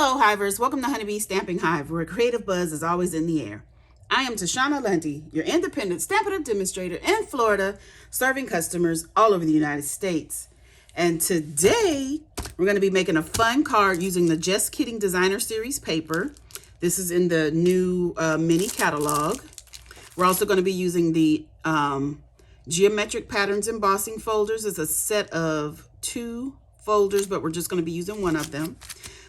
Hello, Hivers. Welcome to Honeybee Stamping Hive, where creative buzz is always in the air. I am Tashana Lundy, your independent Stampin' Up demonstrator in Florida, serving customers all over the United States. And today, we're going to be making a fun card using the Just Kidding Designer Series paper. This is in the new mini catalog. We're also going to be using the Geometric Patterns Embossing folders. It's a set of 2 folders, but we're just going to be using one of them.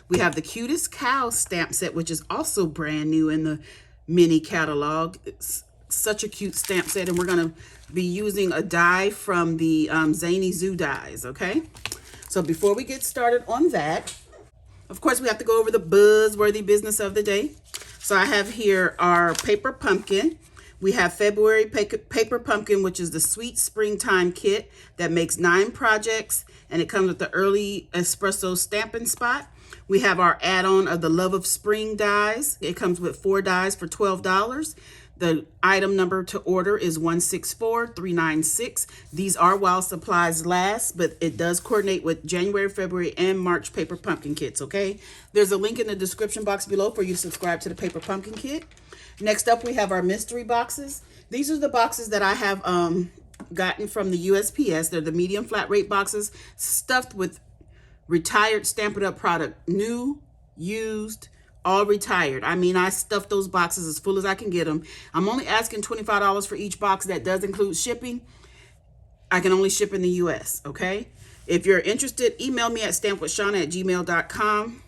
We have the Cutest Cows stamp set, which is also brand new in the mini catalog. It's such a cute stamp set, and we're going to be using a die from the Zany Zoo dies, okay? So before we get started on that, of course, we have to go over the buzzworthy business of the day. So I have here our paper pumpkin. We have February paper pumpkin, which is the sweet springtime kit that makes 9 projects, and it comes with the early espresso stamping spot. We have our add-on of the Love of Spring dies. It comes with 4 dies for $12. The item number to order is 164396. These are while supplies last, but it does coordinate with January, February, and March paper pumpkin kits, okay? There's a link in the description box below for you to subscribe to the paper pumpkin kit. Next up, we have our mystery boxes. These are the boxes that I have gotten from the USPS. They're the medium flat rate boxes stuffed with retired Stampin' Up product, new, used, all retired. I mean, I stuffed those boxes as full as I can get them. I'm only asking $25 for each box. That does include shipping. I can only ship in the US, okay? If you're interested, email me at stampwithshawna@gmail.com,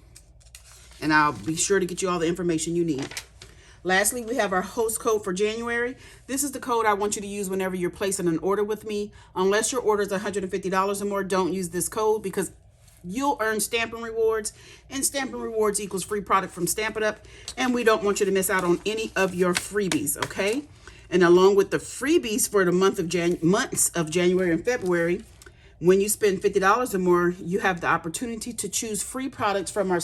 and I'll be sure to get you all the information you need. Lastly, we have our host code for January. This is the code I want you to use whenever you're placing an order with me. Unless your order is $150 or more, don't use this code because you'll earn Stampin' Rewards, and Stampin' Rewards equals free product from Stampin' Up, and we don't want you to miss out on any of your freebies, okay? And along with the freebies for the months of January and February, when you spend $50 or more, you have the opportunity to choose free products from our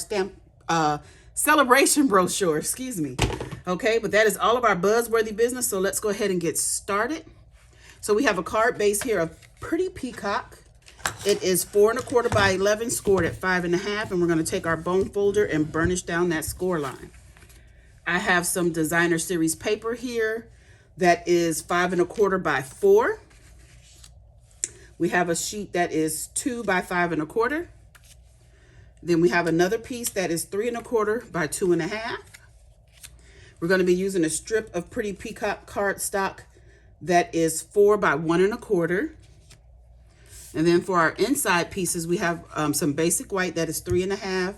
celebration brochure, excuse me. Okay, but that is all of our buzzworthy business, so let's go ahead and get started. So we have a card base here of Pretty Peacock. It is 4 1/4 by 11, scored at 5 1/2, and we're going to take our bone folder and burnish down that score line. I have some designer series paper here that is 5 1/4 by 4. We have a sheet that is 2 by 5 1/4. Then we have another piece that is 3 1/4 by 2 1/2. We're going to be using a strip of Pretty Peacock cardstock that is 4 by 1 1/4. And then for our inside pieces, we have some basic white that is 3 1/2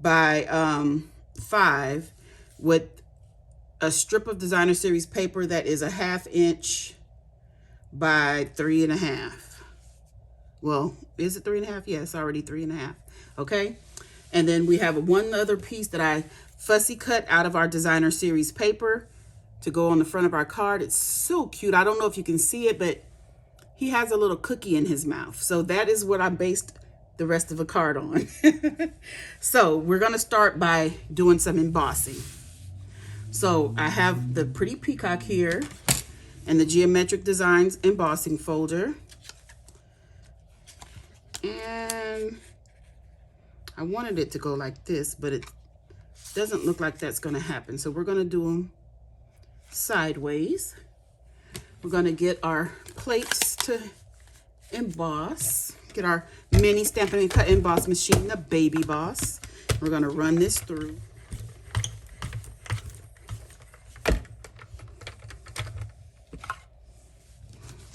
by 5 with a strip of designer series paper that is a 1/2 inch by 3 1/2. Well, is it 3 1/2? Yeah, it's already 3 1/2. Okay. And then we have one other piece that I fussy cut out of our designer series paper to go on the front of our card. It's so cute. I don't know if you can see it, but he has a little cookie in his mouth. So that is what I based the rest of the card on. So we're going to start by doing some embossing. So I have the Pretty Peacock here and the Geometric Designs embossing folder. And I wanted it to go like this, but it doesn't look like that's going to happen. So we're going to do them sideways. We're going to get our plates to emboss. Get our mini Stampin' and Cut emboss machine, the Baby Boss. We're going to run this through.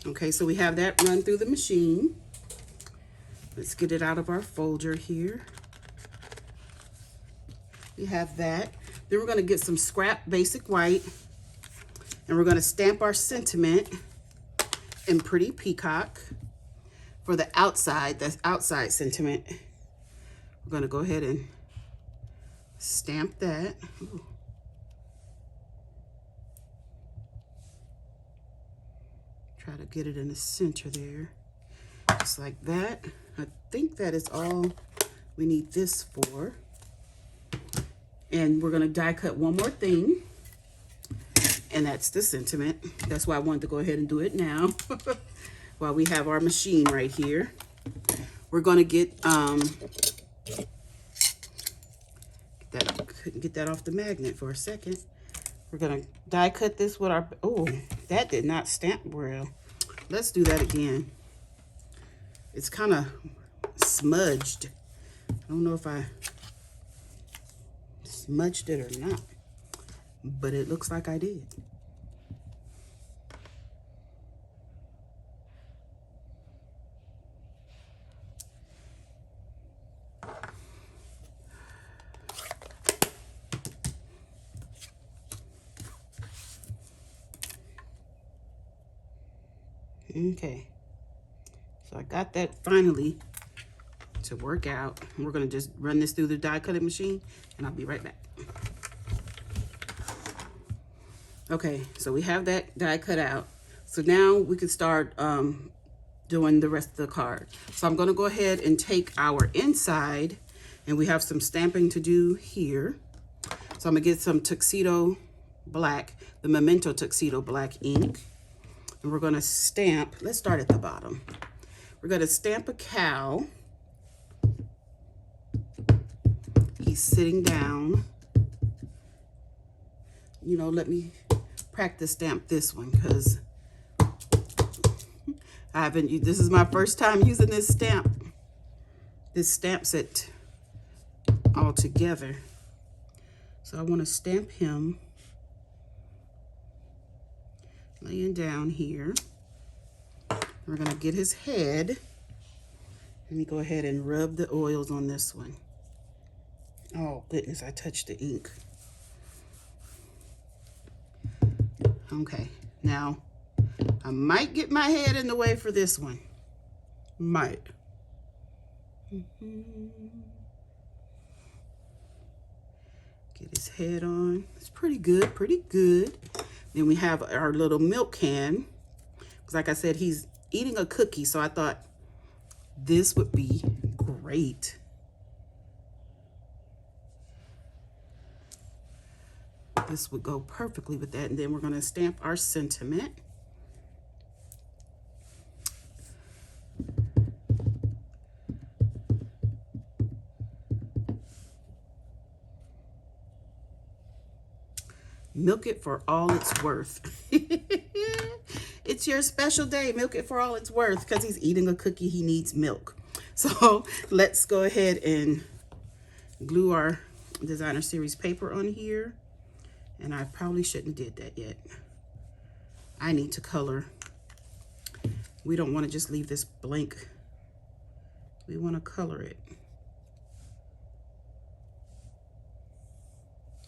Okay, so we have that run through the machine. Let's get it out of our folder here. We have that. Then we're going to get some scrap basic white, and we're going to stamp our sentiment in Pretty Peacock for the outside. That's outside sentiment. We're going to go ahead and stamp that. Ooh. Try to get it in the center there, just like that. I think that is all we need this for. And we're going to die cut one more thing, and that's the sentiment. That's why I wanted to go ahead and do it now while we have our machine right here. We're going to get That I couldn't get that off the magnet for a second. We're gonna die cut this with our, oh, that did not stamp well. Let's do that again. It's kind of smudged. I don't know if I smudged it or not, but it looks like I did. Okay, so I got that finally to work out. We're gonna just run this through the die cutting machine and I'll be right back. Okay, so we have that die cut out. So now we can start doing the rest of the card. So I'm gonna go ahead and take our inside, and we have some stamping to do here. So I'm gonna get some Tuxedo Black, the Memento Tuxedo Black ink. And we're gonna stamp, let's start at the bottom. We're gonna stamp a cow. He's sitting down. You know, let me practice stamp this one because I haven't, this is my first time using this stamp set all together. So I wanna stamp him laying down here. We're gonna get his head. Let me go ahead and rub the oils on this one. Oh goodness, I touched the ink. Okay, now I might get my head in the way for this one. Might. Get his head on. It's pretty good, pretty good. Then we have our little milk can. Because like I said, he's eating a cookie, so I thought this would be great. This would go perfectly with that. And then we're going to stamp our sentiment. Milk it for all it's worth. It's your special day. Milk it for all it's worth. Because he's eating a cookie, he needs milk. So let's go ahead and glue our designer series paper on here. And I probably shouldn't have did that yet. I need to color. We don't want to just leave this blank. We want to color it.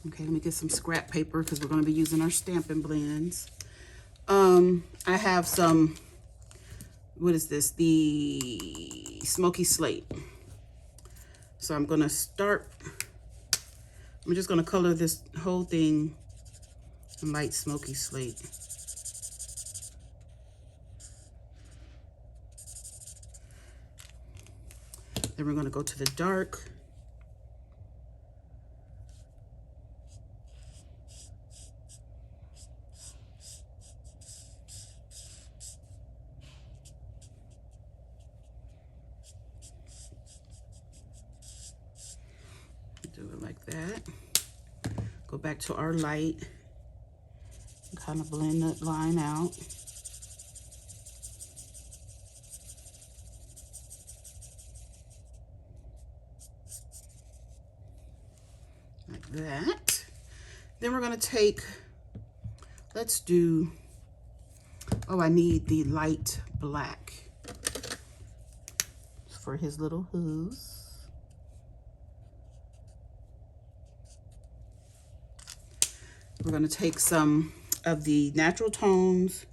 Okay, let me get some scrap paper because we're going to be using our Stampin' Blends. I have some, what is this? The Smoky Slate. So I'm going to start, I'm just going to color this whole thing light Smoky Slate. Then we're going to go to the dark. Do it like that. Go back to our light. Kind of blend that line out. Like that. Then we're going to take, let's do, oh, I need the light black for his little hooves. We're going to take some of the natural tones.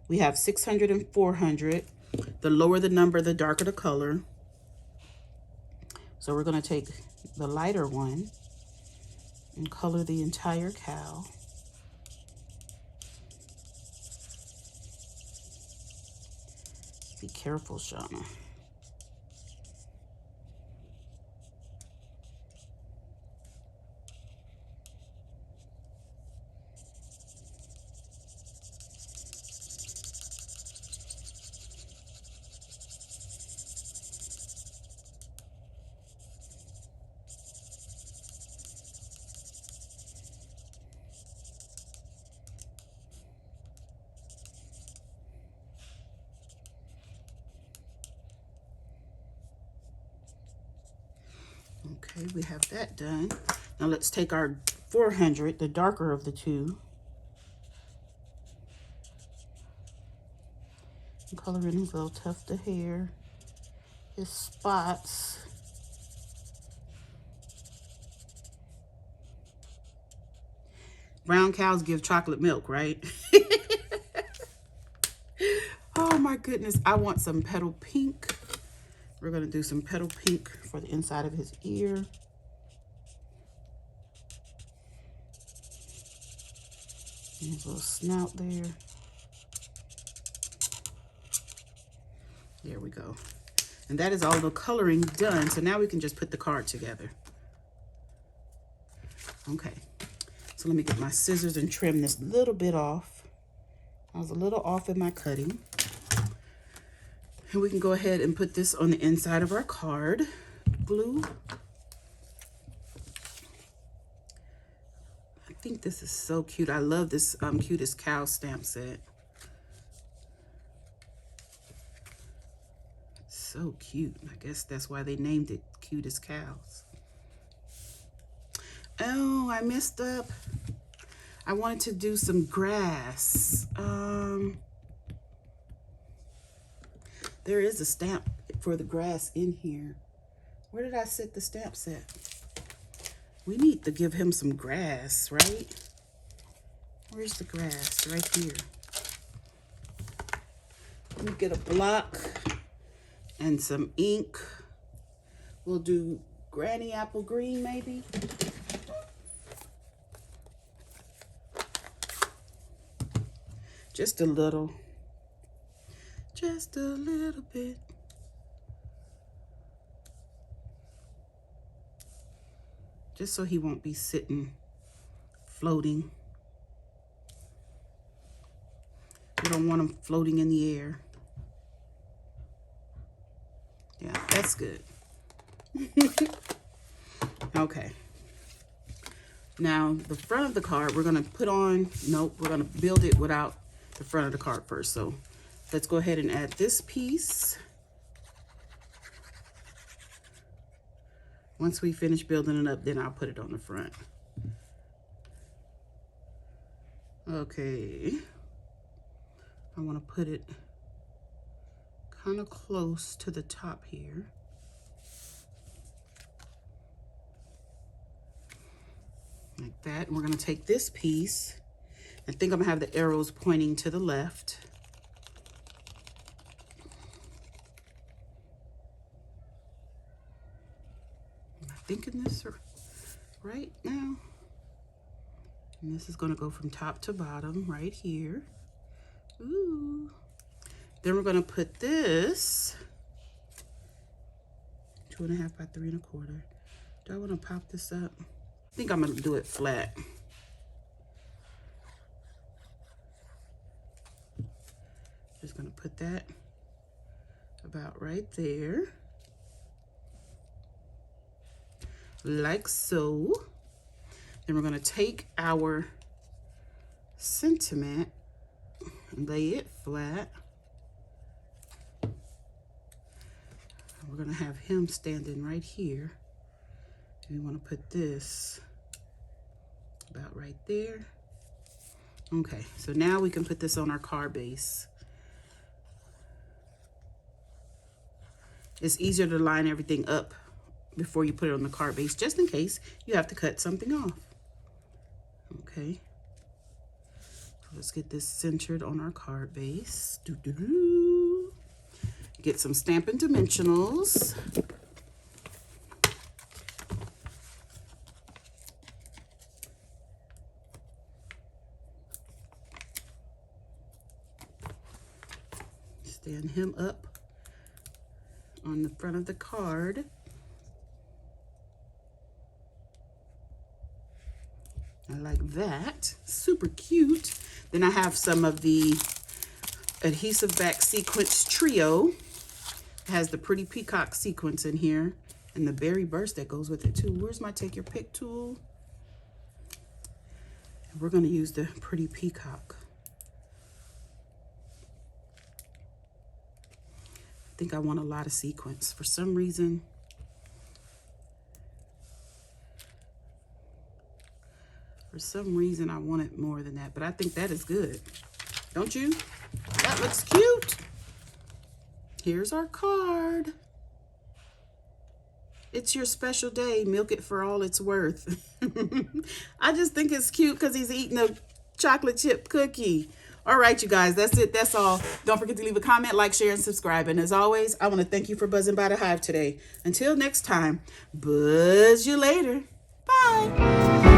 We have 600 and 400. The lower the number, the darker the color. So we're going to take the lighter one and color the entire cow. Be careful, Shauna. Okay, we have that done. Now let's take our 400, the darker of the two, and color in his little tuft of hair, his spots. Brown cows give chocolate milk, right? Oh my goodness, I want some petal pink. We're gonna do some petal pink for the inside of his ear. And his little snout there. There we go. And that is all the coloring done. So now we can just put the card together. Okay, so let me get my scissors and trim this little bit off. I was a little off in my cutting. And we can go ahead and put this on the inside of our card. Glue. I think this is so cute. I love this Cutest Cows stamp set. So cute. I guess that's why they named it Cutest Cows. Oh, I messed up. I wanted to do some grass. There is a stamp for the grass in here. Where did I set the stamp set? We need to give him some grass, right? Where's the grass? Right here. Let me get a block and some ink. We'll do granny apple green, maybe. Just a little. Just a little bit. Just so he won't be sitting, floating. We don't want him floating in the air. Yeah, that's good. Okay. Now, the front of the card, we're going to put on, nope, we're going to build it without the front of the card first. So let's go ahead and add this piece. Once we finish building it up, then I'll put it on the front. Okay. I want to put it kind of close to the top here. Like that. And we're going to take this piece. I think I'm going to have the arrows pointing to the left. Thinking this right now. And this is going to go from top to bottom right here. Ooh. Then we're going to put this 2.5 by 3.25. Do I want to pop this up? I think I'm going to do it flat. Just going to put that about right there. Like so. Then we're going to take our sentiment and lay it flat. We're going to have him standing right here. And we want to put this about right there. Okay, so now we can put this on our card base. It's easier to line everything up before you put it on the card base, just in case you have to cut something off. Okay. So let's get this centered on our card base. Doo-doo-doo. Get some Stampin' Dimensionals. Stand him up on the front of the card. I like that. Super cute. Then I have some of the Adhesive-Backed Sequence Trio. It has the pretty peacock sequence in here and the berry burst that goes with it too. Where's my take your pick tool? We're going to use the pretty peacock. I think I want a lot of sequence. For some reason, For some reason, I wanted more than that, but I think that is good. Don't you? That looks cute. Here's our card. It's your special day. Milk it for all it's worth. I just think it's cute because he's eating a chocolate chip cookie. All right, you guys, that's it. That's all. Don't forget to leave a comment, like, share, and subscribe. And as always, I want to thank you for buzzing by the Hive today. Until next time, buzz you later. Bye.